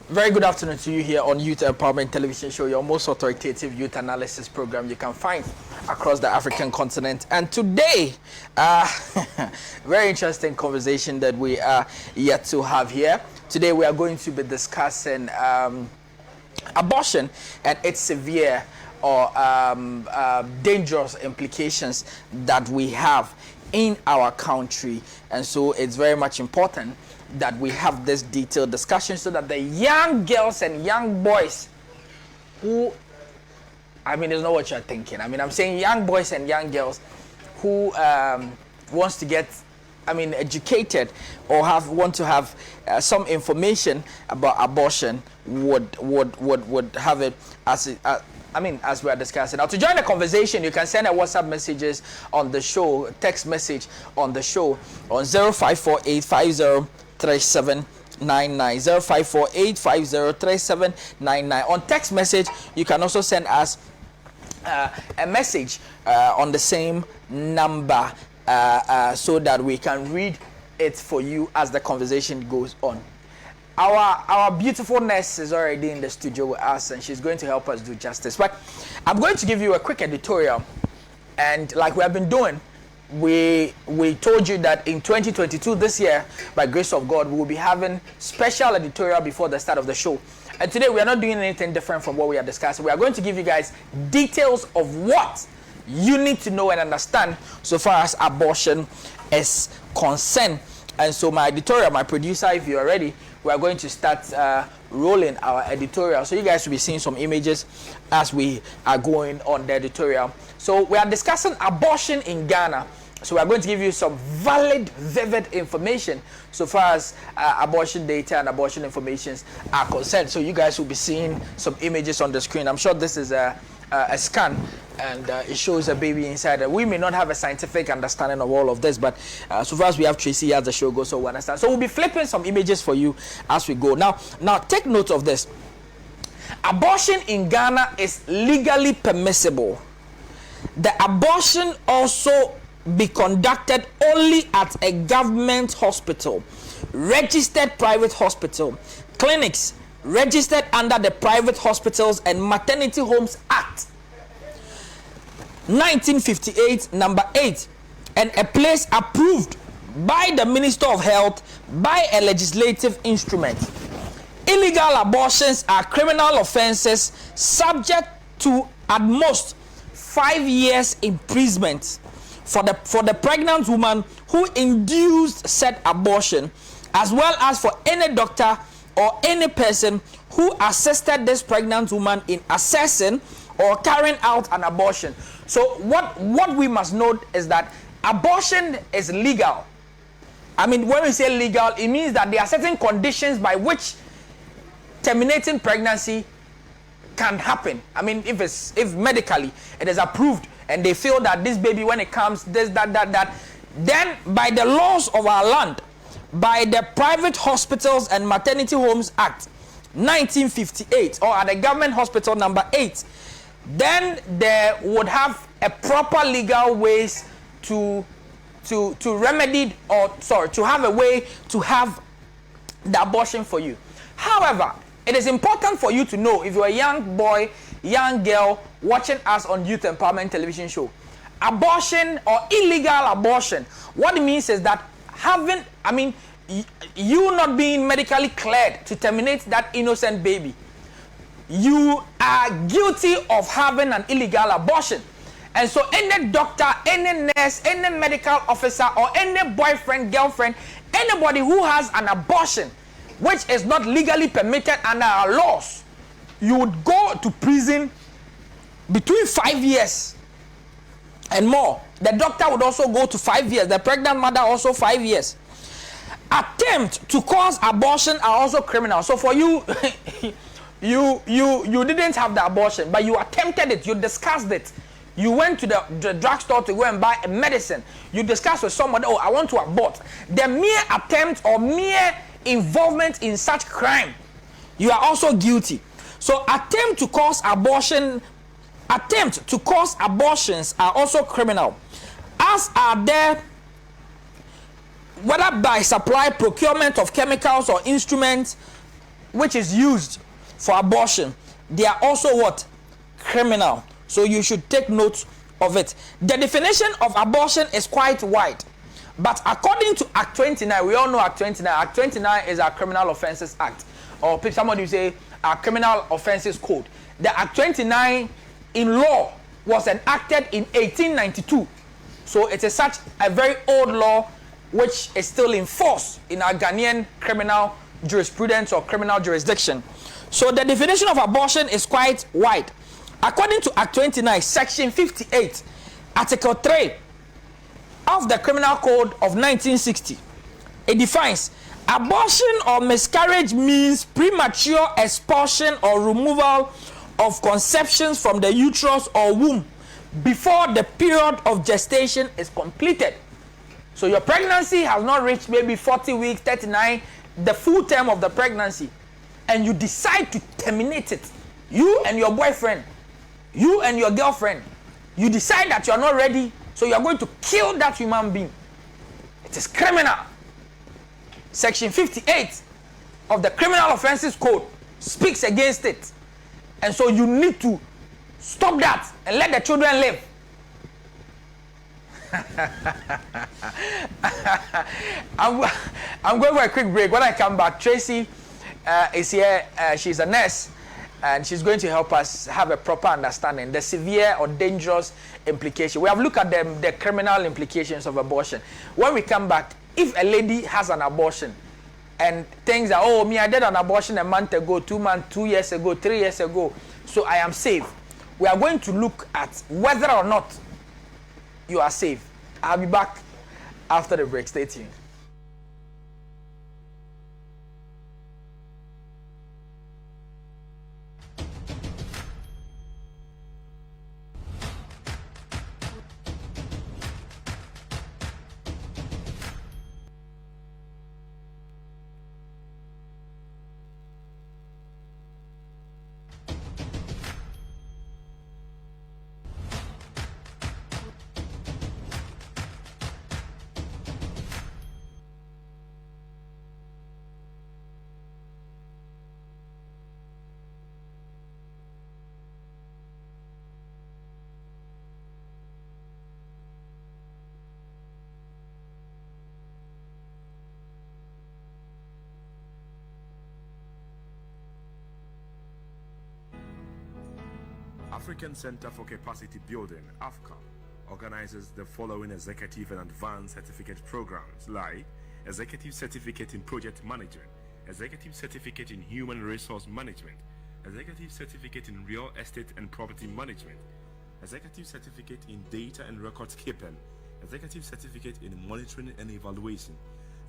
Very good afternoon to you here on Youth Empowerment Television Show, your most authoritative youth analysis program you can find across the African continent. And today, very interesting conversation that we are yet to have here. Today we are going to be discussing abortion and its severe or dangerous implications that we have in our country. And so it's very much important that we have this detailed discussion so that the young girls and young boys who, it's not what you're thinking. I'm saying young boys and young girls who wants to get, educated or want to have some information about abortion would have it as we are discussing. Now, to join the conversation, you can send a WhatsApp messages on the show, text message on the show on 0548503799 0548503799. On text message, you can also send us a message on the same number so that we can read it for you as the conversation goes on. Our beautiful nurse is already in the studio with us, and she's going to help us do justice. But I'm going to give you a quick editorial, and like we have been doing, we told you that in 2022, this year, by grace of God, we will be having special editorial before the start of the show. And today we are not doing anything different from what we are discussing. We are going to give you guys details of what you need to know and understand so far as abortion is concerned. And so my editorial, my producer, if you are ready, we are going to start rolling our editorial. So you guys will be seeing some images as we are going on the editorial. So we are discussing abortion in Ghana. So we are going to give you some valid, vivid information so far as abortion data and abortion informations are concerned. So you guys will be seeing some images on the screen. I'm sure this is a scan, and it shows a baby inside. We may not have a scientific understanding of all of this, but so far as we have Tracy as the show goes, so we understand. So we'll be flipping some images for you as we go. Now take note of this. Abortion in Ghana is legally permissible. The abortion also be conducted only at a government hospital, registered private hospital, clinics registered under the Private Hospitals and Maternity Homes Act 1958 number 8, and a place approved by the Minister of Health by a legislative instrument. Illegal abortions are criminal offenses subject to at most 5 years imprisonment for the pregnant woman who induced said abortion, as well as for any doctor or any person who assisted this pregnant woman in assessing or carrying out an abortion. So what we must note is that abortion is legal. When we say legal, it means that there are certain conditions by which terminating pregnancy can happen. If medically it is approved and they feel that this baby, when it comes, this, that, then by the laws of our land, by the Private Hospitals and Maternity Homes Act 1958, or at the government hospital number 8, then there would have a proper legal ways to remedy, to have a way to have the abortion for you. However, it is important for you to know, if you're a young boy, young girl watching us on Youth Empowerment Television Show, abortion or illegal abortion, what it means is that you not being medically cleared to terminate that innocent baby, you are guilty of having an illegal abortion. And so any doctor, any nurse, any medical officer, or any boyfriend, girlfriend, anybody who has an abortion which is not legally permitted under our laws, you would go to prison between 5 years and more. The doctor would also go to 5 years. The pregnant mother also 5 years. Attempt to cause abortion are also criminal. So for you, you didn't have the abortion, but you attempted it. You discussed it. You went to the drugstore to go and buy a medicine. You discussed with somebody, oh, I want to abort. The mere attempt or mere involvement in such crime, you are also guilty. So attempt to cause abortions are also criminal, as are there, whether by supply, procurement of chemicals or instruments which is used for abortion, they are also what? Criminal. So you should take note of it. The definition of abortion is quite wide. But according to Act 29, we all know Act 29. Act 29 is our Criminal Offences Act. Or somebody will say our Criminal Offences Code. The Act 29 in law was enacted in 1892. So it is such a very old law which is still in force in our Ghanaian criminal jurisprudence or criminal jurisdiction. So the definition of abortion is quite wide. According to Act 29, Section 58, Article 3 of the Criminal Code of 1960, it defines abortion or miscarriage means premature expulsion or removal of conceptions from the uterus or womb before the period of gestation is completed. So your pregnancy has not reached maybe 40 weeks, 39, the full term of the pregnancy, and you decide to terminate it. You and your boyfriend, you and your girlfriend, you decide that you are not ready, so you are going to kill that human being. It is criminal. Section 58 of the Criminal Offences Code speaks against it. And so you need to stop that and let the children live. I'm going for a quick break. When I come back, Tracy is here. She's a nurse, and she's going to help us have a proper understanding the severe or dangerous implication. We have looked at the criminal implications of abortion. When we come back, if a lady has an abortion and thinks that, oh, me, I did an abortion a month ago, 2 months, 2 years ago, 3 years ago, so I am safe. We are going to look at whether or not you are safe. I'll be back after the break. Stay tuned. African Center for Capacity Building, AFCA, organizes the following executive and advanced certificate programs like Executive Certificate in Project Management, Executive Certificate in Human Resource Management, Executive Certificate in Real Estate and Property Management, Executive Certificate in Data and Records Keeping, Executive Certificate in Monitoring and Evaluation,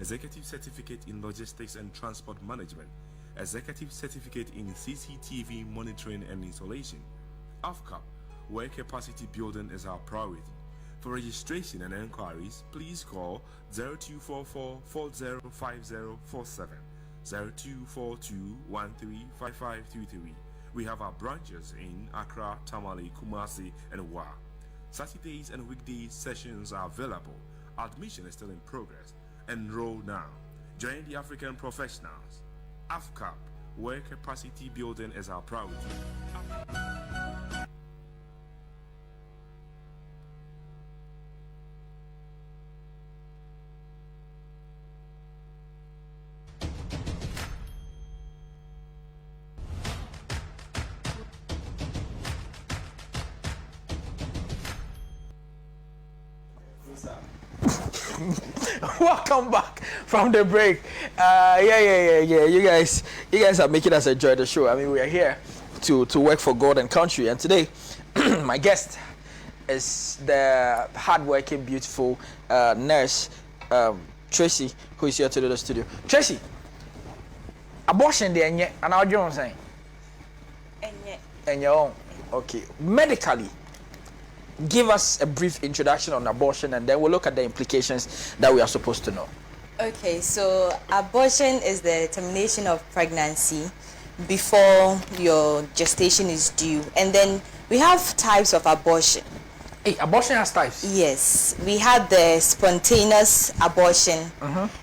Executive Certificate in Logistics and Transport Management, Executive Certificate in CCTV Monitoring and Installation. AFCAP, where capacity building is our priority. For registration and enquiries, please call 0244 405047, 0242135523. We have our branches in Accra, Tamale, Kumasi, and Wa. Saturdays and weekdays sessions are available. Admission is still in progress. Enroll now. Join the African professionals. AFCAP, where capacity building is our priority. Welcome back from the break. You guys are making us enjoy the show. I mean, we are here to work for God and country, and today my guest is the hardworking, beautiful nurse Tracy, who is here to do the studio. Tracy, abortion there, and how do you say? And your own. Okay, medically, give us a brief introduction on abortion, and then we'll look at the implications that we are supposed to know. Okay, so abortion is the termination of pregnancy before your gestation is due. And then we have types of abortion. Hey, abortion has types? Yes. We have the spontaneous abortion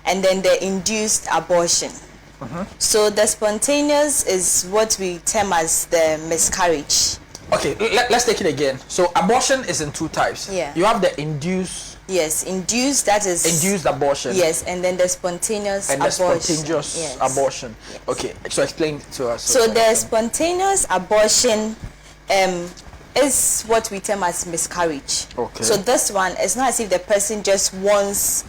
and then the induced abortion. So the spontaneous is what we term as the miscarriage. Okay, let's take it again. So abortion is in two types. Yeah. You have the induced. Yes, induced, that is Induced abortion. Yes, and then the spontaneous and the abortion. spontaneous Yes. abortion. Yes. Okay, so explain to us. So the spontaneous abortion is what we term as miscarriage. Okay. So this one, it's not as if the person just wants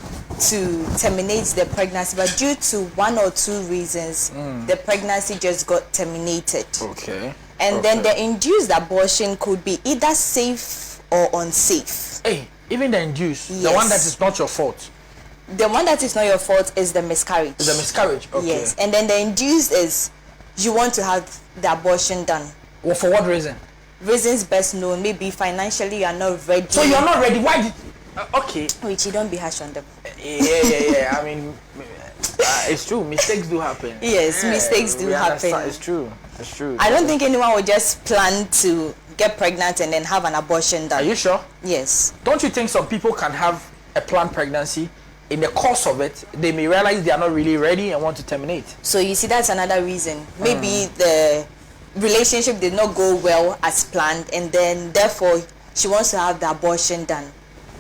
to terminate the pregnancy, but due to one or two reasons, the pregnancy just got terminated. Okay. And then the induced abortion could be either safe or unsafe. Hey, even the induced, the Yes. one that is not your fault. The one that is not your fault is the miscarriage. Is a miscarriage. Okay. Yes, and then the induced is you want to have the abortion done. Well, for what reason? Reasons best known, maybe financially you are not ready. So you're not ready. Why did? Okay. Which you don't be harsh on them. Yeah. I mean, it's true. Mistakes do happen. Yes, mistakes do we happen. understand. It's true. It's true. I don't think anyone would just plan to get pregnant and then have an abortion done. Are you sure? Yes. Don't you think some people can have a planned pregnancy? In the course of it, they may realize they are not really ready and want to terminate. So you see, that's another reason. Maybe the relationship did not go well as planned, and then therefore she wants to have the abortion done.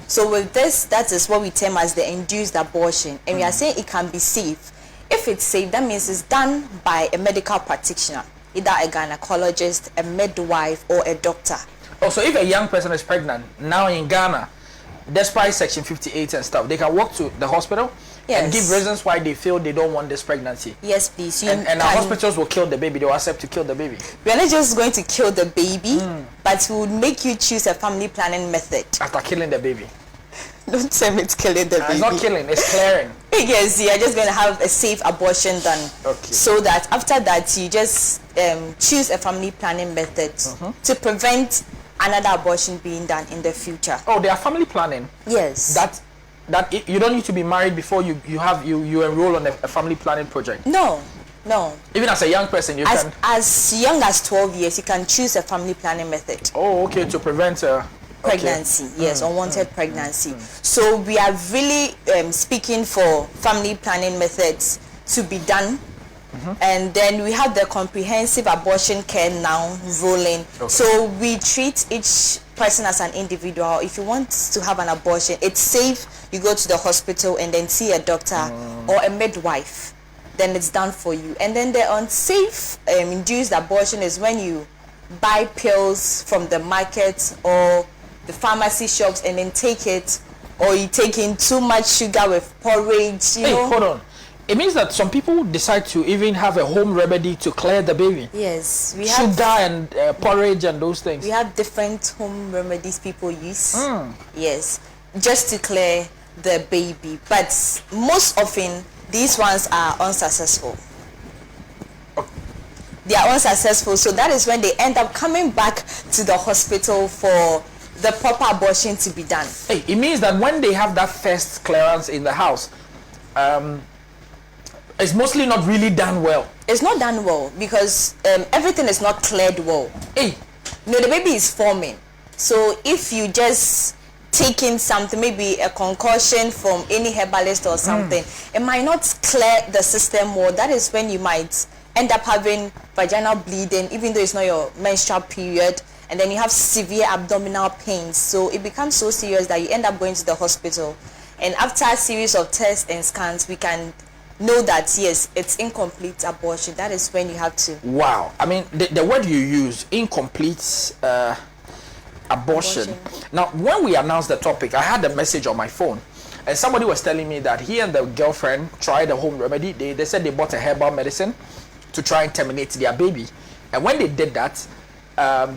So with this, that is what we term as the induced abortion, and we are saying it can be safe. If it's safe, that means it's done by a medical practitioner, either a gynecologist, a midwife, or a doctor. Oh, so if a young person is pregnant now in Ghana, despite Section 58 and stuff, they can walk to the hospital and give reasons why they feel they don't want this pregnancy. Yes, please. And our hospitals will kill the baby. They will accept to kill the baby. We are not just going to kill the baby, but we would make you choose a family planning method. After killing the baby. Don't tell me it's killing the baby. It's not killing, it's clearing. Yes, you are just going to have a safe abortion done. Okay. So that after that, you just choose a family planning method to prevent another abortion being done in the future. Oh, they are family planning. Yes. That you don't need to be married before you enroll on a family planning project. No. Even as a young person, you can. As young as 12 years, you can choose a family planning method. Oh, okay, to prevent pregnancy. Yes, unwanted pregnancy. So we are really speaking for family planning methods to be done. And then we have the comprehensive abortion care now rolling. Okay. So we treat each person as an individual. If you want to have an abortion, it's safe. You go to the hospital and then see a doctor or a midwife. Then it's done for you. And then the unsafe induced abortion is when you buy pills from the market or the pharmacy shops and then take it, or you take in too much sugar with porridge. You know? Hold on. It means that some people decide to even have a home remedy to clear the baby. Yes, we have sugar and porridge and those things. We have different home remedies people use. Yes, just to clear the baby. But most often, these ones are unsuccessful. They are unsuccessful, so that is when they end up coming back to the hospital for the proper abortion to be done. Hey, it means that when they have that first clearance in the house, it's mostly not really done well. It's not done well because everything is not cleared well. Hey, the baby is forming. So if you just take in something, maybe a concoction from any herbalist or something, it might not clear the system well. That is when you might end up having vaginal bleeding, even though it's not your menstrual period, and then you have severe abdominal pains. So it becomes so serious that you end up going to the hospital. And after a series of tests and scans, we can know that yes, it's incomplete abortion. That is when you have to. Wow. I mean, the word you use, incomplete abortion. Now, when we announced the topic, I had a message on my phone, and somebody was telling me that he and the girlfriend tried a home remedy. They said they bought a herbal medicine to try and terminate their baby, and when they did that,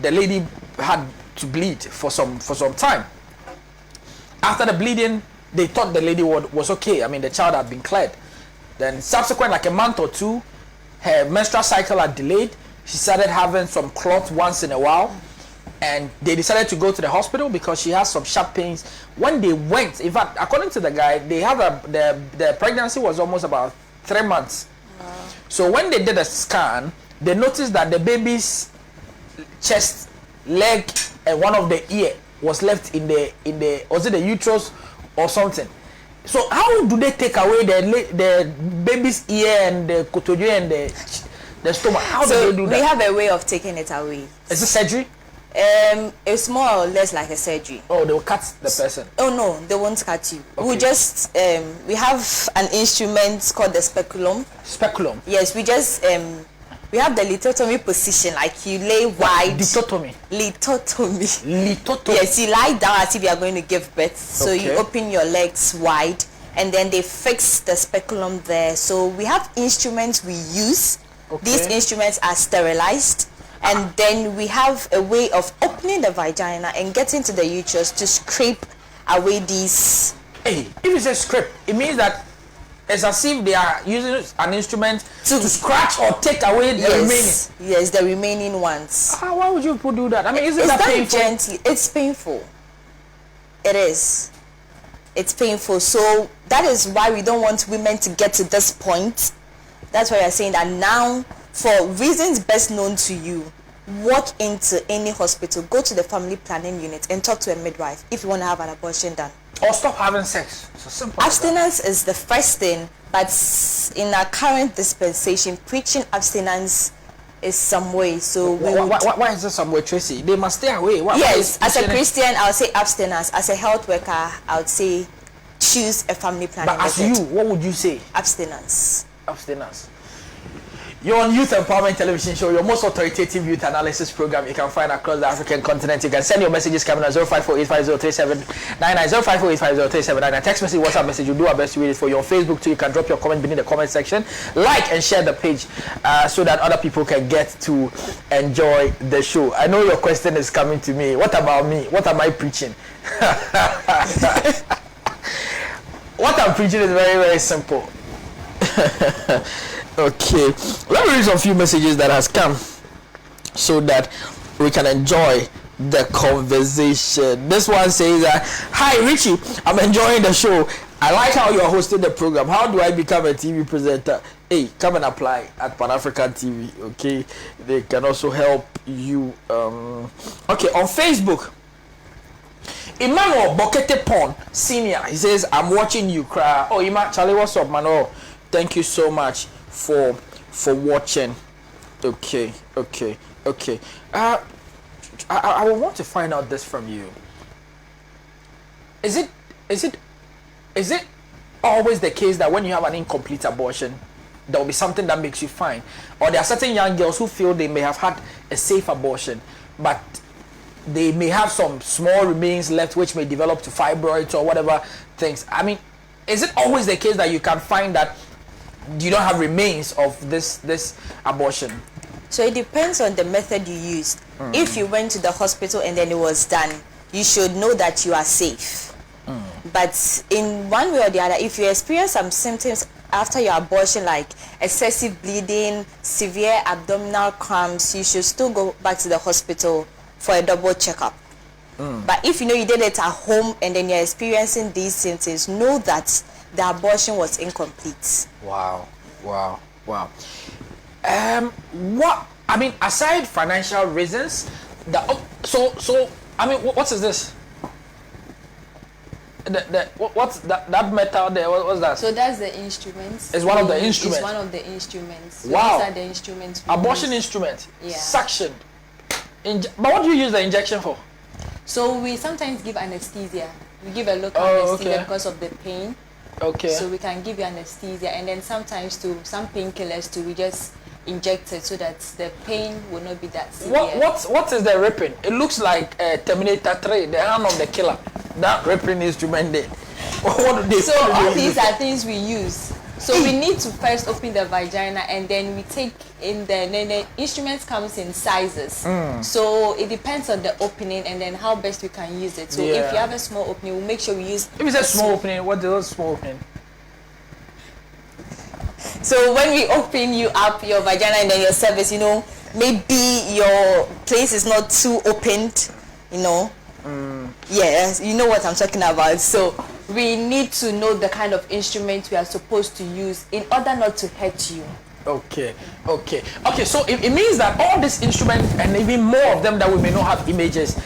the lady had to bleed for some time. After the bleeding, they thought the lady was okay. I mean, the child had been cleared. Then subsequent, like a month or two, her menstrual cycle had delayed. She started having some clots once in a while, and they decided to go to the hospital because she has some sharp pains. When they went, in fact, according to the guy, they had the pregnancy was almost about 3 months. Wow. So when they did a scan, they noticed that the baby's chest, leg, and one of the ear was left in the was it the uterus or something. So how do they take away the baby's ear and the kotojo and the stomach? How do they do that? We have a way of taking it away. Is it surgery? It's more or less like a surgery. Oh, they will cut the person. Oh no, they won't cut you. Okay. We just we have an instrument called the speculum. Speculum. Yes, we just we have the lithotomy position, like you lay wide. Lithotomy. Lithotomy. Lithotomy. Yes, you lie down as if you are going to give birth. So you open your legs wide, and then they fix the speculum there. So we have instruments we use. Okay. These instruments are sterilized. And then we have a way of opening the vagina and getting to the uterus to scrape away these. Hey, if it's a scrape, it means that it's as if they are using an instrument to scratch or take away the remaining. Yes, the remaining ones. Why would you do that? I mean, isn't that painful? Gently. It's painful. It is. It's painful. So that is why we don't want women to get to this point. That's why we are saying that now, for reasons best known to you, walk into any hospital, go to the family planning unit and talk to a midwife if you want to have an abortion done. Or stop having sex. It's as simple as abstinence is the first thing, but in our current dispensation, preaching abstinence is some way. So why is there some way, Tracy? They must stay away. Yes, as a Christian, I would say abstinence. As a health worker, I would say choose a family planning But as you, what would you say? Abstinence. Abstinence. You're on Youth Empowerment Television Show, your most authoritative youth analysis program you can find across the African continent. You can send your messages coming at 05485037990, 05485037990. Text message, WhatsApp message, you do our best to read it for you. On Facebook too, you can drop your comment beneath the comment section. Like and share the page so that other people can get to enjoy the show. I know your question is coming to me. What about me? What am I preaching? What I'm preaching is very, very simple. Okay, let me read some few messages that has come so that we can enjoy the conversation. This one says that, hi Richie, I'm enjoying the show. I like how you are hosting the program. How do I become a TV presenter? Hey, come and apply at Pan African TV. Okay, they can also help you. Okay, on Facebook, Emmanuel Bokete Pon Senior, he says, I'm watching you cry. Oh, Charlie, what's up, man? Oh, thank you so much for watching. Okay. I would want to find out this from you. Is it always the case that when you have an incomplete abortion, there will be something that makes you fine? Or there are certain young girls who feel they may have had a safe abortion, but they may have some small remains left which may develop to fibroids or whatever things? I mean, is it always the case that you can find that you don't have remains of this abortion? So it depends on the method you used. If you went to the hospital and then it was done, you should know that you are safe. But in one way or the other, if you experience some symptoms after your abortion, like excessive bleeding, severe abdominal cramps, you should still go back to the hospital for a double checkup. But if you know you did it at home and then you're experiencing these symptoms, know that the abortion was incomplete. Wow. What I mean, aside financial reasons, I mean, what is this? What's that metal there? What's that? So that's the instruments. It's one of the instruments. It's one of the instruments. So wow. These are the instruments. Abortion instrument. Yeah. Suction. But what do you use the injection for? So we sometimes give anesthesia. We give a local anesthesia because of the pain. Okay. So we can give you anesthesia, and then sometimes some painkillers we just inject it so that the pain will not be that severe. What is the ripping? It looks like Terminator 3, the hand of the killer. That ripping instrument there. What do they? So all these are things we use. So we need to first open the vagina, and then we take in then the instruments comes in sizes. So it depends on the opening and then how best we can use it. So if you have a small opening, we'll make sure we use. If it's a small opening, what is a small opening? So when we open you up your vagina and then your cervix, maybe your place is not too opened, Yes, you know what I'm talking about. So we need to know the kind of instrument we are supposed to use in order not to hurt you. Okay. So it means that all these instruments and even more of them that we may not have images,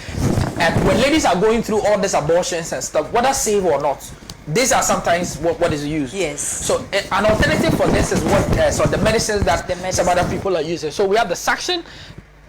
and when ladies are going through all these abortions and stuff, whether safe or not, these are sometimes what is used. Yes. So an alternative for this is what so the medicines that some other people are using. So we have the suction,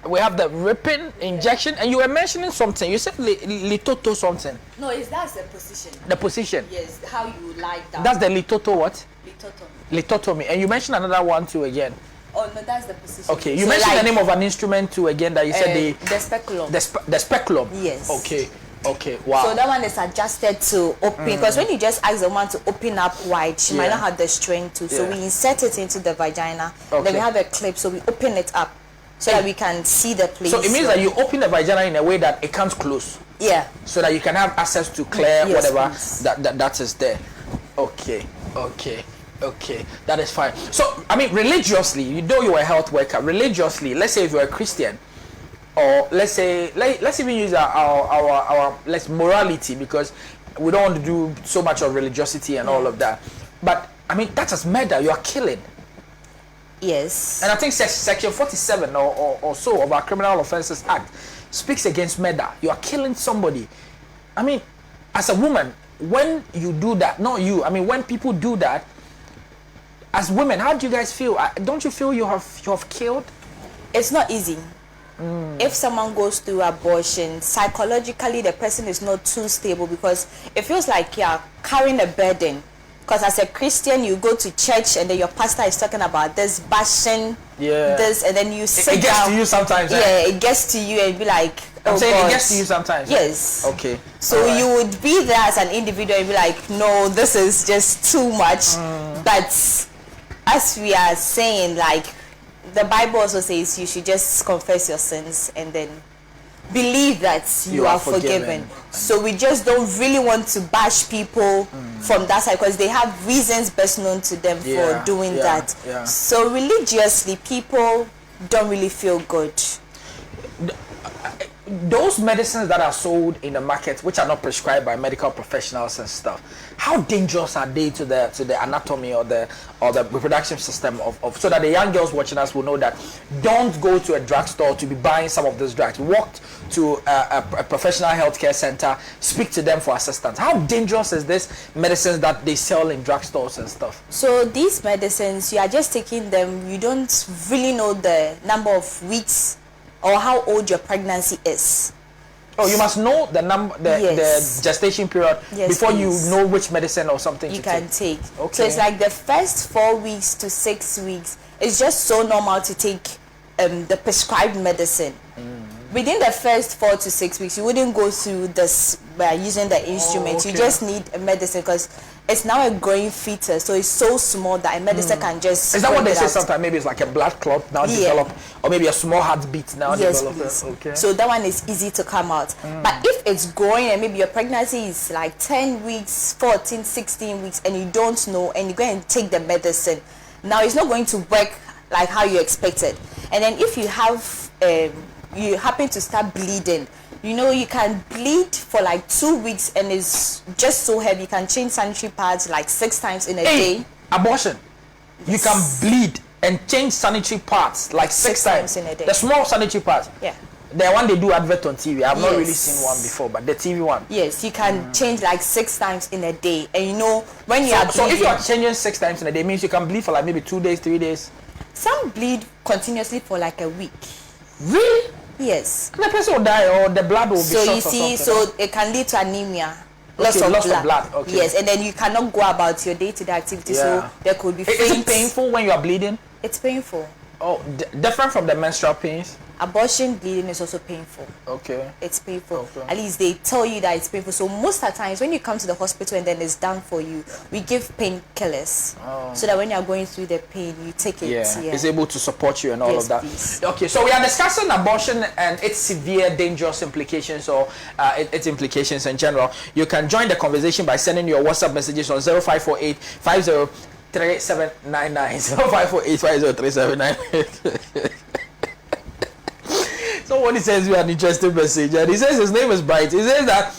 we have the ripping, injection, and you were mentioning something. You said litoto something. No, that's the position. The position. Yes, how you like that. That's the litoto what? Litotomy. Litotomy. And you mentioned another one too again. Oh no, that's the position. Okay, you mentioned the name of an instrument too again that you said the speculum. The speculum. Yes. Okay. Okay. Wow. So that one is adjusted to open because when you just ask the woman to open up wide, she might not have the strength to. So we insert it into the vagina. Okay. Then we have a clip, so we open it up so that we can see the place. So it means that you open the vagina in a way that it can't close. Yeah. So that you can have access to clear whatever please. that is there. Okay. Okay. Okay, that is fine. So, I mean, religiously, you know you're a health worker. Religiously, let's say if you're a Christian, or let's even use our morality, because we don't want to do so much of religiosity and all of that. But I mean, that's just murder. You are killing. Yes. And I think section 47 or so of our Criminal Offences Act speaks against murder. You are killing somebody. I mean, as a woman, when you do that, not you. I mean, when people do that. As women, how do you guys feel? Don't you feel you have killed? It's not easy. If someone goes through abortion, psychologically the person is not too stable because it feels like you're carrying a burden. Because as a Christian, you go to church and then your pastor is talking about this, bashing this, and then you sit down. It gets to you sometimes. Yeah, it gets to you and be like, oh, I'm saying God. It gets to you sometimes. Yes. Okay. So you would be there as an individual and be like, no, this is just too much. But as we are saying, like the Bible also says, you should just confess your sins and then believe that you are forgiven. So we just don't really want to bash people from that side because they have reasons best known to them for doing that. So religiously, people don't really feel good. Those medicines that are sold in the market, which are not prescribed by medical professionals and stuff, how dangerous are they to the anatomy or the reproductive system of so that the young girls watching us will know that don't go to a drugstore to be buying some of these drugs. Walk to a professional healthcare center, speak to them for assistance. How dangerous is this medicines that they sell in drugstores and stuff? So these medicines, you are just taking them, you don't really know the number of weeks or how old your pregnancy is. Oh, you must know the number, the gestation period before you know which medicine or something you to can take. Okay. So it's like the first 4 weeks to 6 weeks. It's just so normal to take the prescribed medicine. Within the first 4 to 6 weeks, you wouldn't go through this by using the instrument. You just need a medicine because it's now a growing fetus, so it's so small that a medicine can just. Is that what they say sometimes? Maybe it's like a blood clot now develop, or maybe a small heartbeat now develop. Okay. So that one is easy to come out. But if it's growing and maybe your pregnancy is like 10 weeks, 14, 16 weeks, and you don't know, and you go and take the medicine, now it's not going to work like how you expected. And then if you have, you happen to start bleeding, you know, you can bleed for like 2 weeks and it's just so heavy. You can change sanitary pads like 6 times in a day. Abortion. You can bleed and change sanitary pads like 6 times in a day. The small sanitary pads. Yeah. The one they do advert on TV. I've not really seen one before, but the TV one. Yes, you can change like 6 times in a day. And you know, when you are bleeding. So if you are changing 6 times in a day, it means you can bleed for like maybe 2 days, 3 days. Some bleed continuously for like a week. Really? Yes. And the person will die or the blood will be short. So you see, so it can lead to anemia. Loss of blood. Okay. Yes, and then you cannot go about your day-to-day activities. So there could be faint. Is it painful when you are bleeding? It's painful. Oh, different from the menstrual pains? Abortion bleeding is also painful. Okay. It's painful. Okay. At least they tell you that it's painful. So most of the times when you come to the hospital and then it's done for you, we give painkillers. So that when you're going through the pain, you take it. Yeah. It's able to support you and all of that. Please. Okay, so we are discussing abortion and its severe, dangerous implications or its implications in general. You can join the conversation by sending your WhatsApp messages on 0548 503799. 0548 503799. Somebody sends me an interesting message and he says his name is Bright. He says that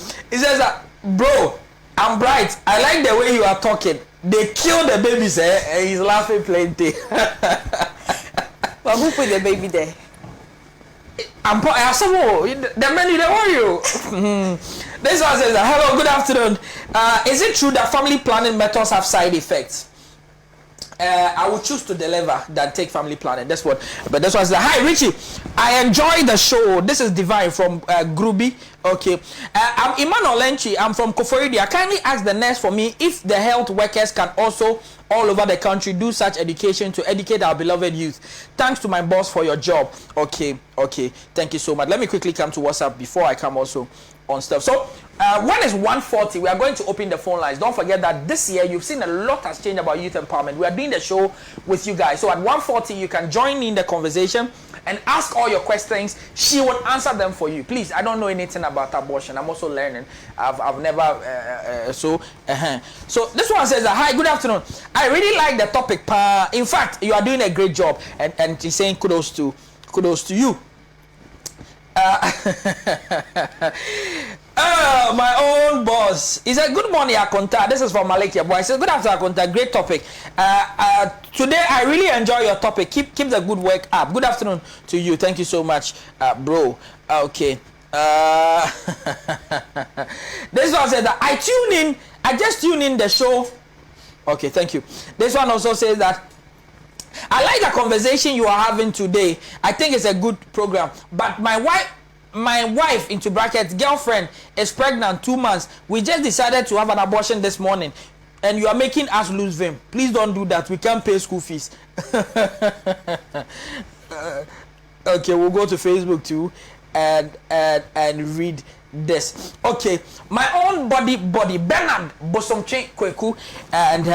bro, I'm Bright. I like the way you are talking. They killed the babies and he's laughing plenty. But who put the baby there? The many, they want you. This one says, hello, good afternoon. Is it true that family planning methods have side effects? I would choose to deliver than take family planning. That's what. But this one says, hi Richie, I enjoy the show. This is Divine from Gruby. Okay. I'm Emmanuel Lenchi. I'm from Koforidi. I kindly ask the nurse for me if the health workers can also all over the country do such education to educate our beloved youth. Thanks to my boss for your job. Okay. Thank you so much. Let me quickly come to WhatsApp before I come also on stuff. So when it's 1:40, we are going to open the phone lines. Don't forget that this year you've seen a lot has changed about youth empowerment. We are doing the show with you guys. So at 1:40 you can join in the conversation and ask all your questions. She will answer them for you. Please, I don't know anything about abortion. I'm also learning. I've never So this one says, hi, good afternoon. I really like the topic. In fact, you are doing a great job, and she's saying kudos to you. My own boss. He said, good morning, Akonta. This is from Malikia boy. I said, good afternoon, Akonta. Great topic. Today, I really enjoy your topic. Keep the good work up. Good afternoon to you. Thank you so much, bro. Okay. This one said that I just tune in the show. Okay, thank you. This one also says that I like the conversation you are having today. I think it's a good program. But my wife into brackets girlfriend is pregnant 2 months. We just decided to have an abortion this morning, and you are making us lose vim. Please don't do that. We can't pay school fees. Okay, we'll go to Facebook too and read this. Okay, my own body Bernard Bosomche Kweku, and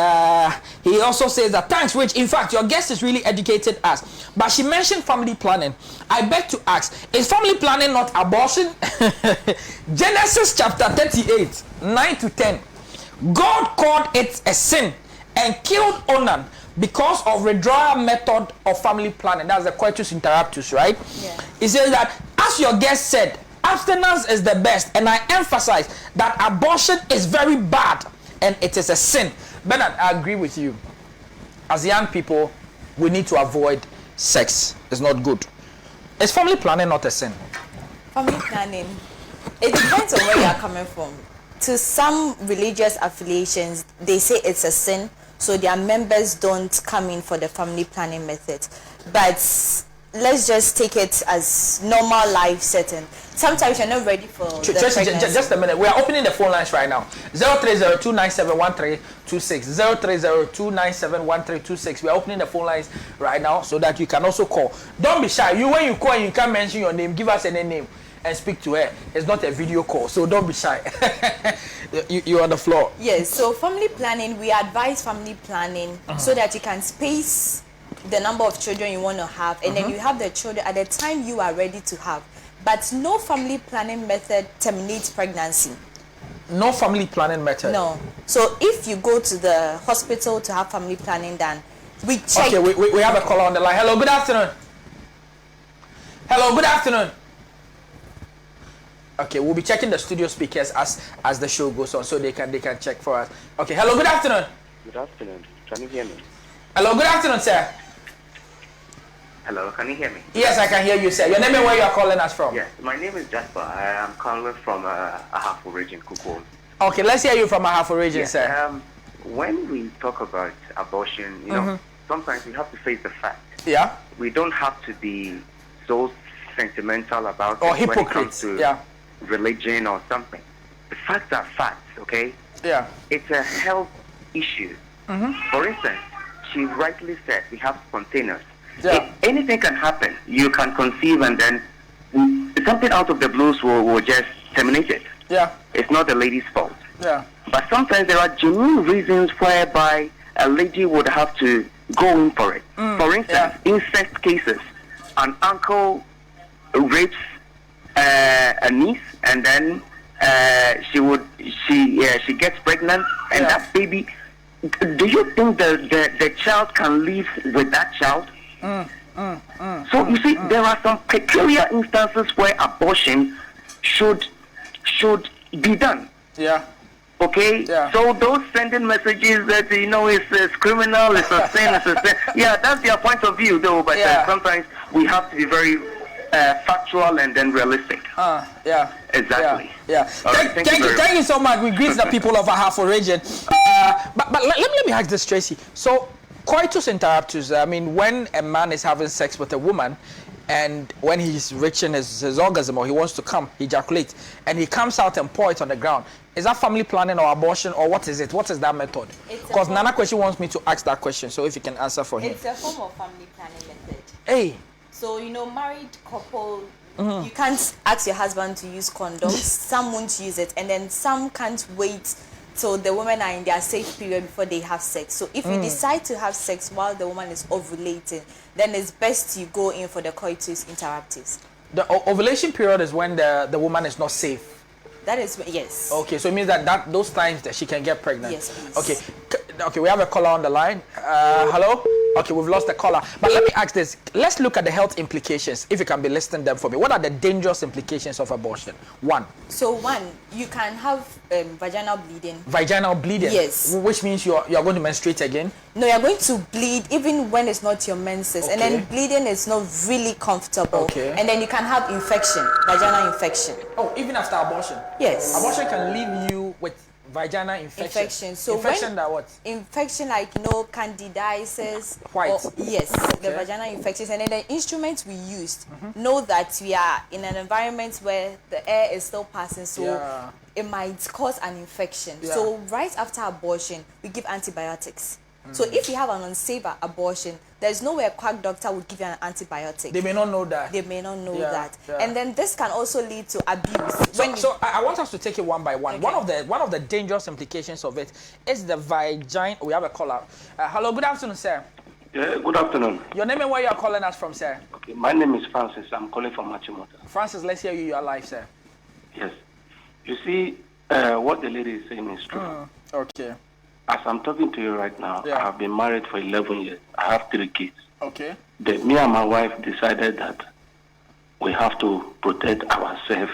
he also says that thanks Rich, in fact your guest has really educated us, but she mentioned family planning. I beg to ask, is family planning not abortion? Genesis chapter 38 9-10, God called it a sin and killed Onan because of withdrawal method of family planning. That's the coitus interruptus, right? Yeah. He says that, as your guest said, abstinence is the best, and I emphasize that abortion is very bad and it is a sin. Bernard, I agree with you. As young people, we need to avoid sex. It's not good. Is family planning not a sin? Family planning, it depends on where you are coming from. To some religious affiliations, they say it's a sin, so their members don't come in for the family planning method. But let's just take it as normal life setting. Sometimes you're not ready for just a minute. We are opening the phone lines right now. 030-297-1326. 030-297-1326. We are opening the phone lines right now so that you can also call. Don't be shy. When you call, you can't mention your name. Give us any name and speak to her. It's not a video call, so don't be shy. You're on the floor. Yes. So family planning, we advise family planning so that you can space the number of children you want to have, and then you have the children at the time you are ready to have. But no family planning method terminates pregnancy. No family planning method? No. So if you go to the hospital to have family planning done, we check. Okay, we have a caller on the line. Hello, good afternoon. Hello, good afternoon. Okay, we'll be checking the studio speakers as the show goes on, so they can check for us. Okay, hello, good afternoon. Good afternoon. Can you hear me? Hello, good afternoon, sir. Hello, can you hear me? Yes, I can hear you, sir. Your name and where you are calling us from? Yes, my name is Jasper. I am calling from Ab0rtion, Kuko. Okay, let's hear you from Ab0rtion, yes, sir. When we talk about abortion, you know, sometimes we have to face the fact. Yeah. We don't have to be so sentimental about or it hypocrites. when it comes to religion or something. The facts are facts, okay? Yeah. It's a health issue. For instance, she rightly said we have spontaneous. Yeah. If anything can happen, you can conceive and then something out of the blues will just terminate it. Yeah. It's not the lady's fault. Yeah. But sometimes there are genuine reasons whereby a lady would have to go in for it. For instance, incest cases. An uncle rapes a niece, and then she gets pregnant, and that baby. Do you think the child can live with that child? So you see, there are some peculiar instances where abortion should be done. Yeah. Okay. Yeah. So those sending messages that it's criminal, it's a sin, it's a sin. Yeah, that's their point of view, though. But sometimes we have to be very factual and then realistic. Yeah. Exactly. Yeah. Right, Thank you so much. We greet the people of Ahafo region. But let me ask this, Tracy. So, coitus interruptus, I mean, when a man is having sex with a woman, and when he's reaching his orgasm or he wants to come, he ejaculates, and he comes out and pour it on the ground. Is that family planning or abortion, or what is it? What is that method? Because Nana Question wants me to ask that question, so if you can answer for him. It's a form of family planning method. Hey. So, married couple, you can't ask your husband to use condoms. Some won't use it, and then some can't wait till the women are in their safe period before they have sex. So if you decide to have sex while the woman is ovulating, then it's best you go in for the coitus interruptus. The ovulation period is when the woman is not safe. That is, yes. Okay, so it means that those times that she can get pregnant. Yes, please. Okay, we have a caller on the line. Hello? Okay, we've lost the caller. But let me ask this. Let's look at the health implications, if you can be listing them for me. What are the dangerous implications of abortion? One, you can have vaginal bleeding. Vaginal bleeding? Yes. Which means you're going to menstruate again? No, you're going to bleed even when it's not your menses. Okay. And then bleeding is not really comfortable. Okay. And then you can have infection, vaginal infection. Oh, even after abortion? Yes. Abortion can leave you with vaginal infection. So infection that what? Infection like candidiasis. White. Yes, the vaginal infections. And then the instruments we used know that we are in an environment where the air is still passing, so it might cause an infection. Yeah. So right after abortion, we give antibiotics. So if you have an unsafe abortion, there's no way a quack doctor would give you an antibiotic. They may not know that. They may not know that. Yeah. And then this can also lead to abuse. So I want us to take it one by one. Okay. One of the dangerous implications of it is the vagina. We have a caller. Hello, good afternoon, sir. Yeah, good afternoon. Your name and where you are calling us from, sir? Okay, my name is Francis. I'm calling from Machimota. Francis, let's hear you. You are live, sir. Yes. You see, what the lady is saying is true. Okay. As I'm talking to you right now, I have been married for 11 years. I have 3 kids. Okay. Me and my wife decided that we have to protect ourselves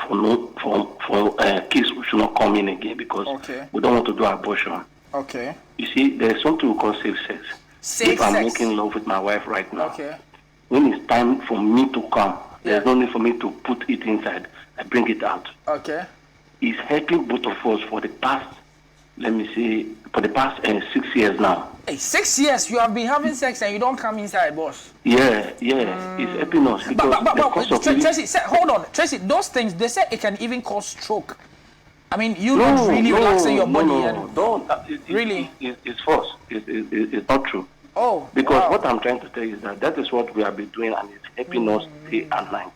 for kids who should not come in again because we don't want to do abortion. Okay. You see, there's something we call safe sex. If I'm making love with my wife right now, when it's time for me to come, there's no need for me to put it inside. I bring it out. Okay. It's helping both of us for the past, let me say, for the past 6 years now. Hey, 6 years you have been having sex and you don't come inside, boss. Yeah, it's helping us because Tracy, hold on, Tracy. Those things they say it can even cause stroke. I mean, not really relaxing your body. Don't. Really? It's false. It's not true. Oh. Because what I'm trying to tell you is that is what we have been doing and it's helping us day and night.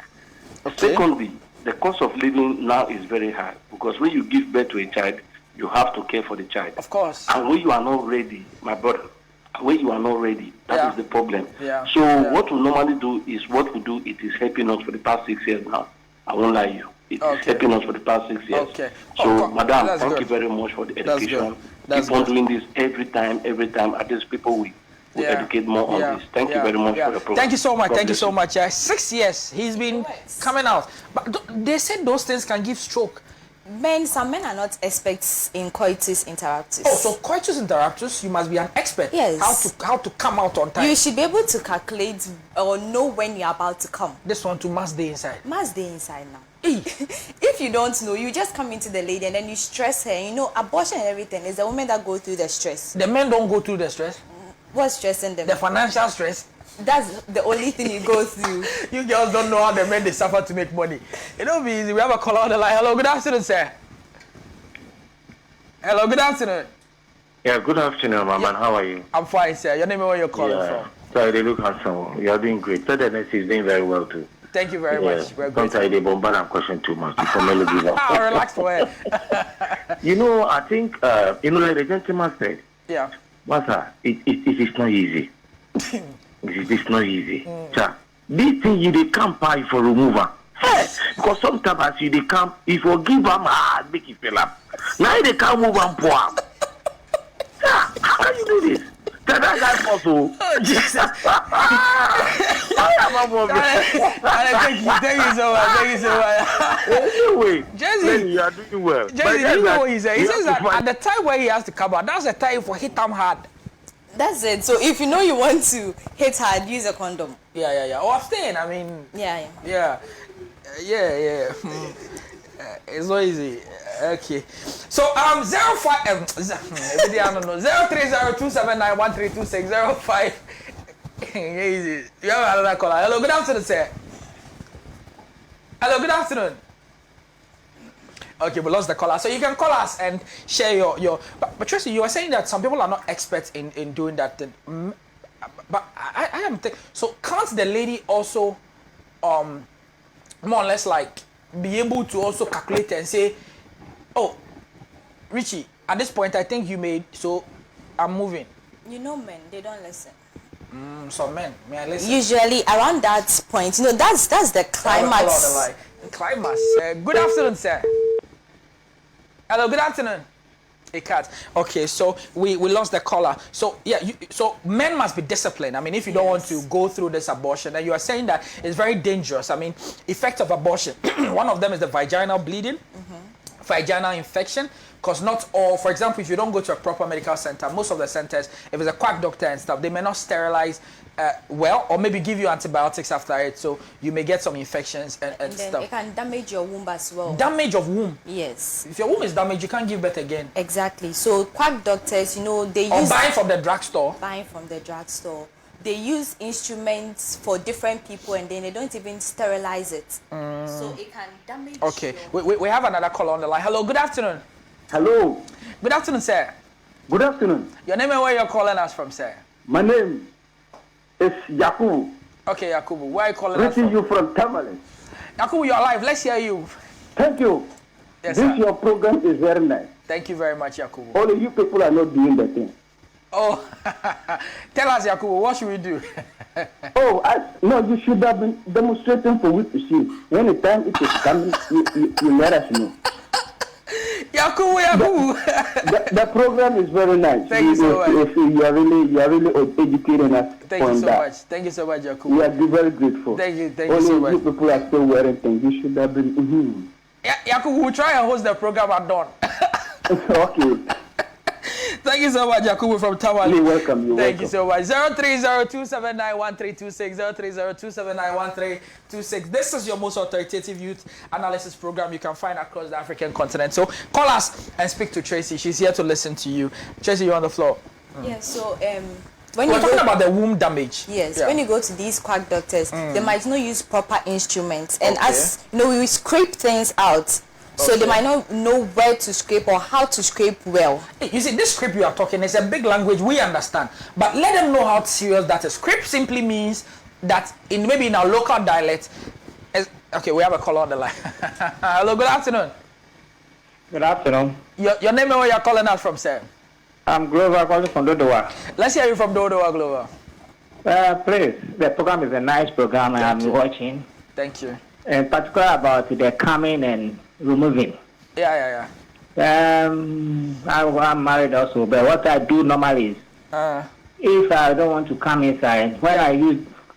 Okay. Secondly, the cost of living now is very high because when you give birth to a child, you have to care for the child. Of course. And when you are not ready, my brother, when you are not ready, that is the problem. Yeah. So what we normally do is it is helping us for the past 6 years now. I won't lie you. It is helping us for the past 6 years. Okay. So, madam, thank you very much for the education. That's Keep on doing this every time. At least people will educate more on this. Thank you very much for the program. Thank you so much. God Thank you bless so much. 6 years he's been coming out. But they said those things can give stroke. Some men are not experts in coitus interruptus. Oh, so coitus interruptus, you must be an expert. Yes. How to come out on time. You should be able to calculate or know when you're about to come. This one to must day inside. Must day inside now. Hey. If you don't know, you just come into the lady and then you stress her. You know, abortion and everything is the women that go through the stress. The men don't go through the stress. What's stressing them? The financial stress. That's the only thing you go through. You girls don't know how the men they suffer to make money. It don't be easy. We have a caller on the line. Hello, good afternoon, sir. Hello, good afternoon. Yeah, good afternoon, my man. How are you? I'm fine, sir. Your name and where you're calling from? Sorry, they look handsome. You are doing great. So the next is doing very well too. Thank you very much. We're don't try to bombard and question too much. Relax for it. I think like the gentleman said. Yeah. Master, it is not easy. It is not easy. This thing you can't buy for remover. Hey, because sometimes as you come, if you give them make it fill up. Now they can't move and pour up. How can you do this? Tell that guy also. Oh, Jesus. Thank you so much. Thank you so much. Anyway, Jesse, you are doing well. Jesse, you know what he said? He says that at the time where he has to come out, that's the time for hit them hard. That's it. So if you know you want to hit hard, use a condom. Yeah. Or abstain. I mean. Yeah. It's so easy. Okay. So 05 every day I don't know 0302791326 05. Easy. You have another caller. Hello, good afternoon, sir. Hello, good afternoon. Okay, we lost the caller. So you can call us and share your. But Tracy, you were saying that some people are not experts in doing that thing. But I am thinking. So can't the lady also, more or less like be able to also calculate and say, oh, Richie, at this point I think you made, so I'm moving. You know, men, they don't listen. Some men, may I listen? Usually around that point, you know, that's the climax. Climax. Good afternoon, sir. Hello, good afternoon. A cat. Okay, so we lost the caller. So yeah, so men must be disciplined. I mean, if you don't want to go through this abortion, and you are saying that it's very dangerous. I mean, effects of abortion. One of them is the vaginal bleeding, vaginal infection. Because not all, for example, if you don't go to a proper medical center, most of the centers, if it's a quack doctor and stuff, they may not sterilize well, or maybe give you antibiotics after it, so you may get some infections and then stuff. It can damage your womb as well. Damage of womb. Yes. If your womb is damaged, you can't give birth again. Exactly. So quack doctors, you know, they Or use buying from the drugstore. Buying from the drugstore. They use instruments for different people, and then they don't even sterilize it. So it can damage. Okay. We have another caller on the line. Hello. Good afternoon. Hello. Good afternoon, sir. Good afternoon. Your name and where you're calling us from, sir? My name is Yakubu. Okay, Yakubu. Where are you calling us Greeting from? you from Tamale. Yakubu, you're alive. Let's hear you. Thank you. Yes, This sir. your program is very nice. Thank you very much, Yakubu. Only you people are not doing the thing. Oh, tell us, Yakubu, what should we do? No, you should have been demonstrating for we to see. When the time it is coming, you let us know. Yakubu. The program is very nice. Thank you so much. You are really educating us. Thank you so much. Thank you so much, Yakubu. We are very grateful. Thank you Only so much. you people are still wearing things. You should have been. Yakubu, we'll try and host the program at dawn. Okay. Thank you so much, Yakubu from Tamale. You're welcome. Thank you so much. 0302791326, 0302791326. This is your most authoritative youth analysis program you can find across the African continent. So call us and speak to Tracy. She's here to listen to you. Tracy, you're on the floor. Yeah, so when you're talking about the womb damage. Yes, when you go to these quack doctors, they might not use proper instruments. And as you know, we scrape things out. So they might not know where to scrape or how to scrape well. You see, this scrape you are talking is a big language we understand. But let them know how serious that is. Scrape simply means that maybe in our local dialect. Okay, we have a caller on the line. Hello, good afternoon. Good afternoon. Your name and where you're calling us from, sir? I'm Glover calling from Dodowa. Let's hear you from Dodowa, Glover. Please, the program is a nice program I'm watching. Thank you. In particular about the coming and removing. Yeah. I'm married also, but what I do normally is, if I don't want to come inside, when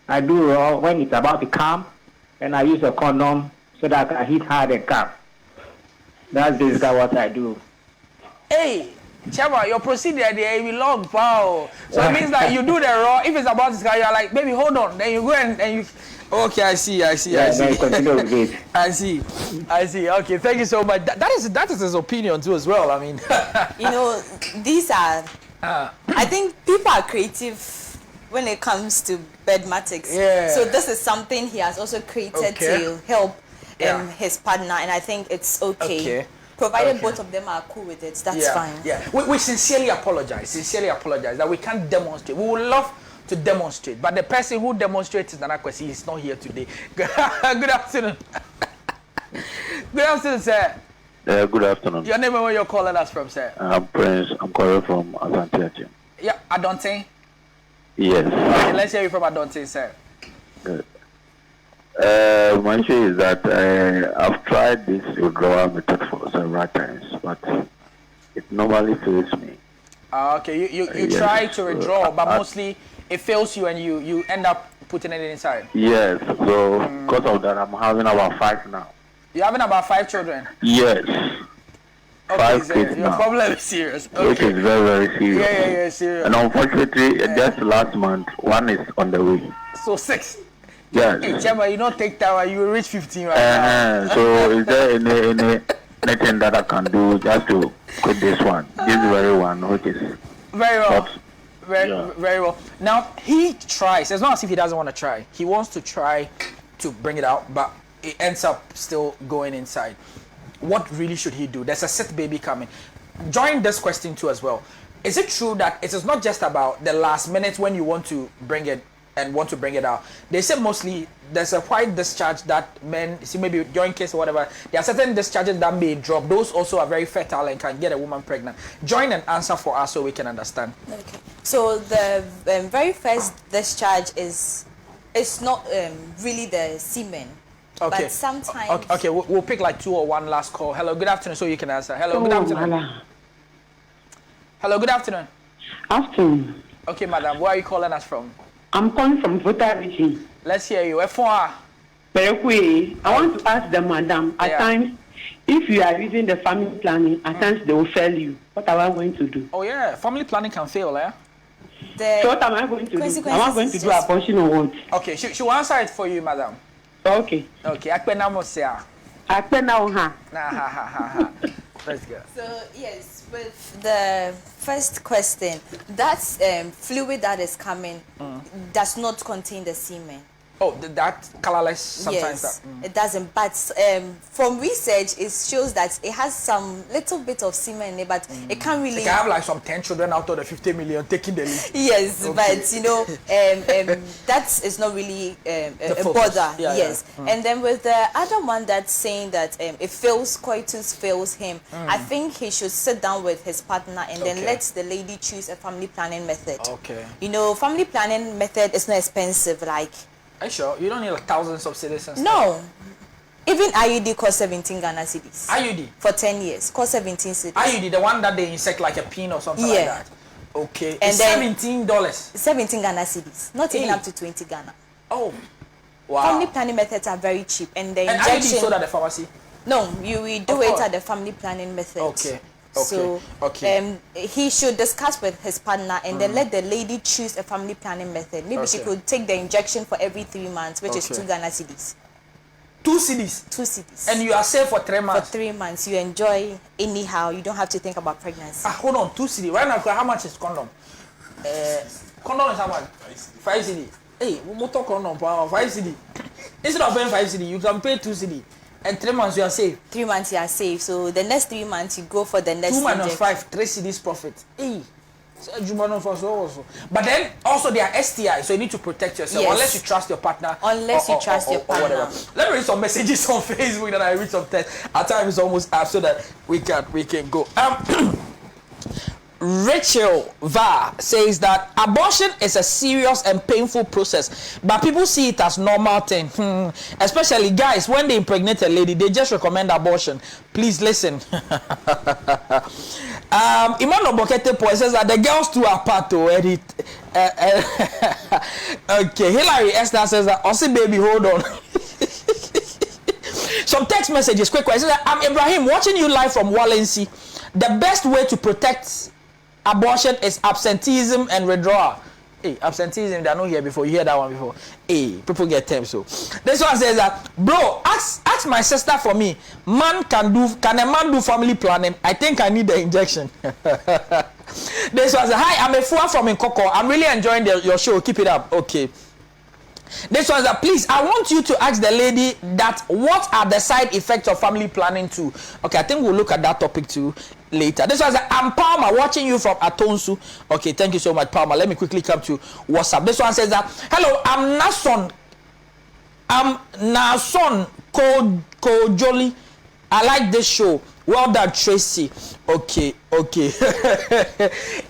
I do when it's about to come, and I use a condom so that I can hit hard and come. That's basically what I do. Hey, Chema, your procedure there will be long, wow. So it means that you do the raw. If it's about to come, you're like, baby, hold on. Then you go and you. Okay, I see. Yeah, continue with it. I see. Okay, thank you so much. That is his opinion too, as well. I mean, you know, these are. I think people are creative when it comes to bedmatics. Yeah. So this is something he has also created to help his partner, and I think it's okay. Provided both of them are cool with it, that's fine. Yeah, we sincerely apologize that we can't demonstrate. We would love to demonstrate, but the person who demonstrates is Nanakwesi is not here today. Good afternoon. Good afternoon, sir. Good afternoon. Your name and where you're calling us from, sir? I'm Prince. I'm calling from Asante. Yeah, Adonte? Yes. Okay, let's hear you from Adonte, sir. Good. My issue is that I've tried this withdrawal method for several times, but it normally fails me. Okay, you yes. try to withdraw, but mostly it fails you and you end up putting it inside. Yes, so because of that, I'm having about 5 now. You're having about 5 children? Yes. Okay, 5 so kids your now, problem is serious. Okay. which is very, very serious. Yeah, serious. And unfortunately, just last month, one is on the way. So 6. Yes. Hey, Chema, you don't take time. You will reach 15 right now. So is there anything that I can do just to quit this one? This very one, which is very well. Not, very well. Now he tries. It's not as if he doesn't want to try. He wants to try to bring it out, but it ends up still going inside. What really should he do? There's a sixth baby coming. Join this question too as well. Is it true that it is not just about the last minute when you want to bring it and want to bring it out? They say mostly there's a white discharge that men see, maybe during case or whatever. There are certain discharges that may drop. Those also are very fertile and can get a woman pregnant. Join and answer for us so we can understand. Okay. So the very first discharge is it's not really the semen. Okay. But sometimes. Okay. We'll pick like 2 or 1 last call. Hello. Good afternoon. So you can answer. Hello. Good afternoon. Hello. Good afternoon. Afternoon. Okay, madam. Where are you calling us from? I'm calling from Ghpage. Let's hear you. F1. I want to ask the madam, at times, if you are using the family planning, at times they will fail you. What am I going to do? Oh, yeah. Family planning can fail, eh? So what am I going to do? Am I going to do abortion or what? Okay, she will answer it for you, madam. Okay. Okay, Akpena Mosia. Akpena ha. Let's go. So, yes, with the first question, that fluid that is coming does not contain the semen. Oh, that colorless sometimes? Yes, it doesn't. But from research, it shows that it has some little bit of semen in it, but it can't really... It can have like some 10 children out of the 50 million taking the lead. Yes, okay. But you know, that is not really a bother. Yeah, yes. Yeah. And then with the other one that's saying that it fails, coitus fails him, I think he should sit down with his partner and then let the lady choose a family planning method. Okay. You know, family planning method is not expensive, like... Are you sure? You don't need like thousands of cedis and stuff? No. Even IUD cost 17 Ghana cedis. IUD? For 10 years. Cost 17 cedis. IUD, the one that they insect like a pin or something like that? Okay. And it's $17. 17 Ghana cedis. Not even up to 20 Ghana. Oh. Wow. Family planning methods are very cheap. And the injection... And IUD sold at the pharmacy? No, we do it at the family planning method. Okay. So he should discuss with his partner and then let the lady choose a family planning method. Maybe she could take the injection for every 3 months, which is 2 Ghana cedis. 2 cedis? 2 cedis. And you are safe for 3 months? For 3 months. You enjoy anyhow. You don't have to think about pregnancy. Hold on, 2 cedis. Right now, how much is condom? Condom is how much? 5 cedis. Hey, we will talk condom for 5 cedis. Instead of paying 5 cedis, you can pay 2 cedis. And 3 months you are safe. 3 months you are safe. So the next 3 months you go for the next. 2 minus 5, 3 cedis profit. Hey, but then also there are STI, so you need to protect yourself unless you trust your partner. Unless you trust your partner. Let me read some messages on Facebook that I read some text. Our time is almost up, so that we can go. Rachel Va says that abortion is a serious and painful process, but people see it as normal thing. Especially guys, when they impregnate a lady, they just recommend abortion. Please listen. Imano Bokete Poe says that the girls too are part to edit. Okay, Hilary Esther says that Aussie baby, hold on. Some text messages, quick. Says that I'm Ibrahim, watching you live from Walensee. The best way to protect abortion is absenteeism and withdrawal. Hey, absenteeism, they are not here before. You hear that one before? Hey, people get time. So this one says that, bro, ask my sister for me. Can a man do family planning? I think I need the injection. This one says, hi, I'm a fool from Nkoko. I'm really enjoying your show. Keep it up. Okay. This was please, I want you to ask the lady that what are the side effects of family planning too. Okay, I think we'll look at that topic too later. This was I'm Palmer, watching you from Atonsu. Okay, thank you so much, Palmer. Let me quickly come to WhatsApp. This one says that, hello, I'm Nason Kojoli. I like this show. Well done, Tracy. Okay.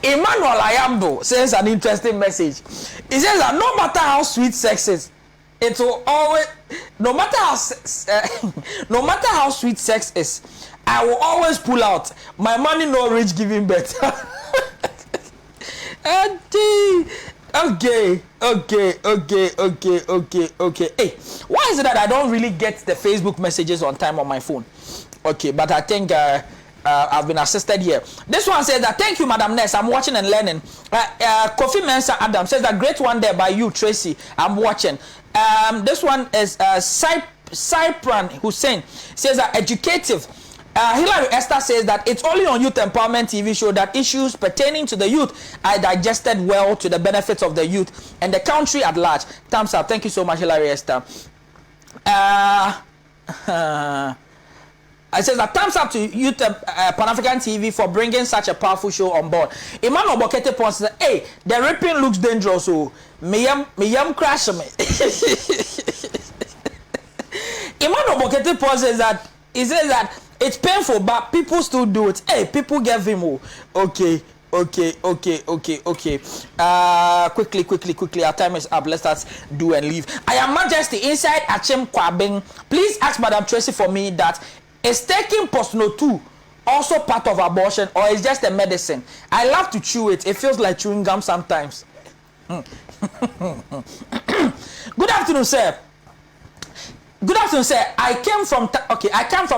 Emmanuel Ayambo sends an interesting message. He says that no matter how sweet sex is, it will always, no matter how sweet sex is, I will always pull out. My money no rich giving birth. Okay. Hey, why is it that I don't really get the Facebook messages on time on my phone? Okay, but I think I've been assisted here. This one says that thank you, Madam Ness. I'm watching and learning. Kofi Mensah Adam says that great one there by you, Tracy. I'm watching. This one is Cypran Hussein says that educative. Hilary Esther says that it's only on Youth Empowerment TV show that issues pertaining to the youth are digested well to the benefits of the youth and the country at large. Thumbs up. Thank you so much, Hilary Esther. I says that thumbs up to Youth Pan-African TV for bringing such a powerful show on board. Emmanuel Bokete Pons says, hey, the ripping looks dangerous, so me yam crash me. Emmanuel Bokete Pons says that it's painful, but people still do it. Hey, people get Vimo. Okay. Quickly. Our time is up. Let's start do and leave. I am Majesty inside Achim Kwabing. Please ask Madam Tracy for me that is taking Postno 2 also part of abortion or is just a medicine? I love to chew it. It feels like chewing gum sometimes. Good afternoon, sir. Good afternoon, sir. I came from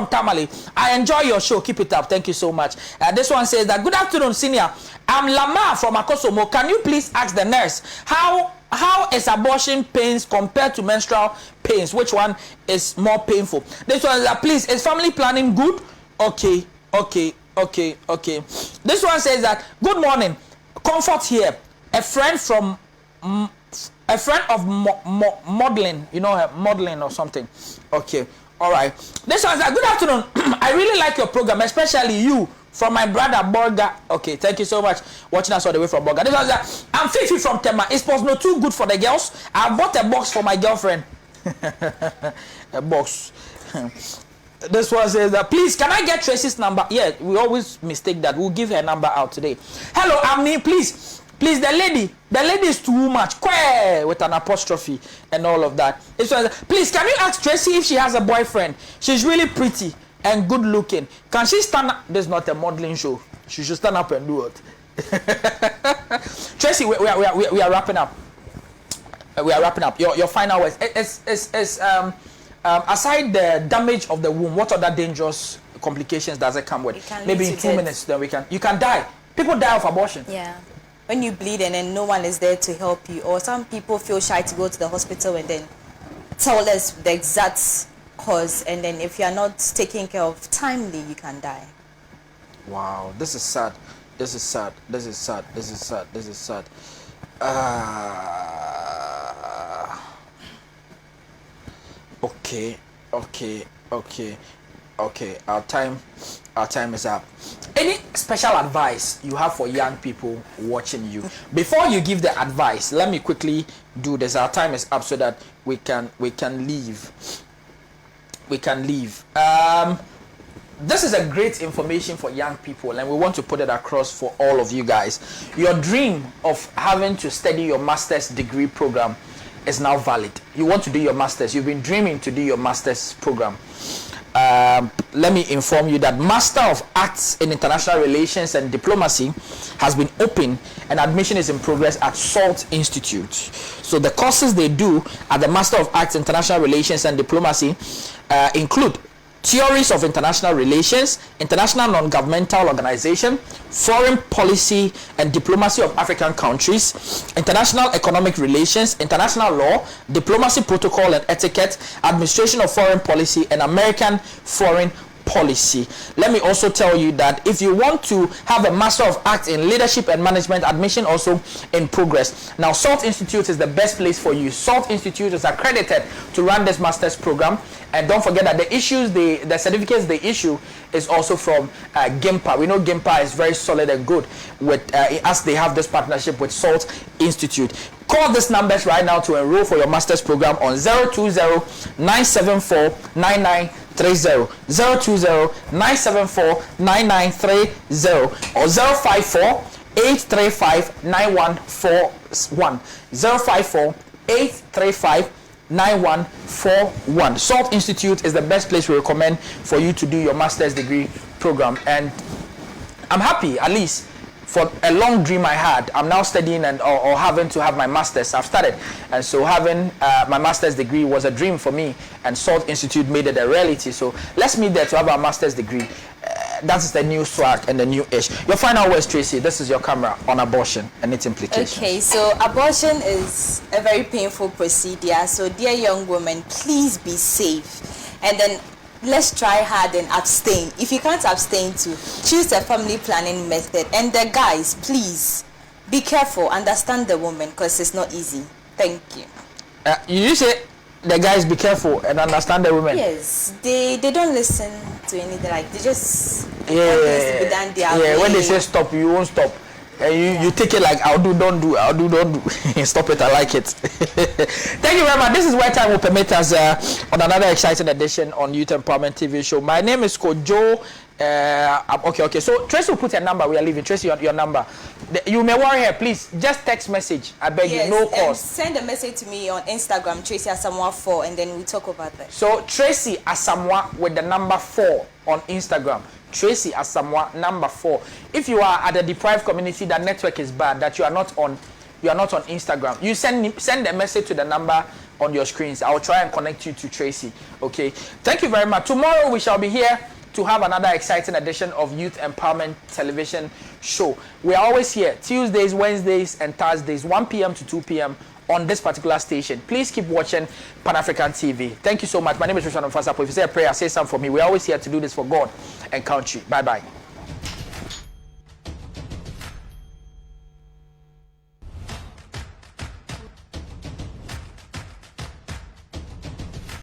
Tamale. I enjoy your show. Keep it up. Thank you so much. This one says that good afternoon, senior. I'm Lama from Akosomo. Can you please ask the nurse how is abortion pains compared to menstrual pains? Which one is more painful? This one is that please, is family planning good? Okay. This one says that good morning. Comfort here. A friend of modeling, you know, modeling or something. Okay, all right. This one's like, good afternoon. I really like your program, especially you from my brother Borga. Okay, thank you so much watching us all the way from Borga. This one's like, I'm Fifi from Tema. Is Postno too good for the girls? I bought a box for my girlfriend. A box. This one says that please, can I get Tracy's number? Yeah, we always mistake that. We'll give her number out today. Hello, Amni, please. Please, the lady is too much. With an apostrophe and all of that. Please, can you ask Tracy if she has a boyfriend? She's really pretty and good looking. Can she stand up? This is not a modeling show. She should stand up and do it. Tracy, we are wrapping up. We are wrapping up. Your final words. Aside the damage of the womb, what other dangerous complications does it come with? Maybe in 2 minutes, then you can die. People die of abortion. Yeah. When you bleed and then no one is there to help you, or some people feel shy to go to the hospital and then tell us the exact cause, and then if you are not taken care of timely, you can die. Wow, this is sad. Okay. Our time is up. Any special advice you have for young people watching you? Before you give the advice, let me quickly do this. Our time is up so that we can leave. This is a great information for young people, and we want to put it across for all of you guys. Your dream of having to study your master's degree program is now valid. You want to do your master's. You've been dreaming to do your master's program. Let me inform you that Master of Arts in International Relations and Diplomacy has been open and admission is in progress at SALT Institute. So the courses they do at the Master of Arts International Relations and Diplomacy include Theories of International Relations, International Non-Governmental Organization, Foreign Policy and Diplomacy of African Countries, International Economic Relations, International Law, Diplomacy Protocol and Etiquette, Administration of Foreign Policy, and American Foreign Policy. Let me also tell you that if you want to have a Master of Arts in Leadership and Management, admission also in progress. Now, SALT Institute is the best place for you. SALT Institute is accredited to run this master's program. And don't forget that the certificates they issue is also from GIMPA. We know GIMPA is very solid and good with as they have this partnership with SALT Institute. Call these numbers right now to enroll for your master's program on 020-974-9930, 020-974-9930, or 054-835-9141, 054-835-9141. SALT Institute is the best place we recommend for you to do your master's degree program. And I'm happy, at least for a long dream I had, I'm now studying or having to have my master's. I've started, and so having my master's degree was a dream for me, and SALT Institute made it a reality. So let's meet there to have our master's degree. that is the new swag and the new ish. Your final words, Tracy. This is your camera on abortion and its implications. Okay, so abortion is a very painful procedure. So, dear young women, please be safe. And then let's try hard and abstain. If you can't abstain, to choose a family planning method. And the guys, please be careful. Understand the woman, because it's not easy. Thank you. You say the guys be careful and understand the women. Yes, they don't listen to anything. Like they just when they say stop, you won't stop. And you take it like I'll do, don't do. Stop it, I like it. Thank you very much. This is where time will permit us on another exciting edition on Youth Empowerment TV show. My name is Kojo. Okay. So Tracy will put your number. We are leaving. Tracy, your number. You may worry her, please. Just text message. I beg you, no cost. Send a message to me on Instagram, Tracy Asamoah 4, and then we talk about that. So Tracy Asamoah with the number 4 on Instagram. Tracy Asamoah number 4. If you are at a deprived community, that network is bad, that you are not on Instagram, you send a message to the number on your screens. I will try and connect you to Tracy. Okay. Thank you very much. Tomorrow we shall be here to have another exciting edition of Youth Empowerment Television Show. We are always here Tuesdays, Wednesdays, and Thursdays, 1 p.m. to 2 p.m. on this particular station. Please keep watching Pan-African TV. Thank you so much. My name is Ab0rtion. If you say a prayer, say something for me. We're always here to do this for God and country. Bye-bye.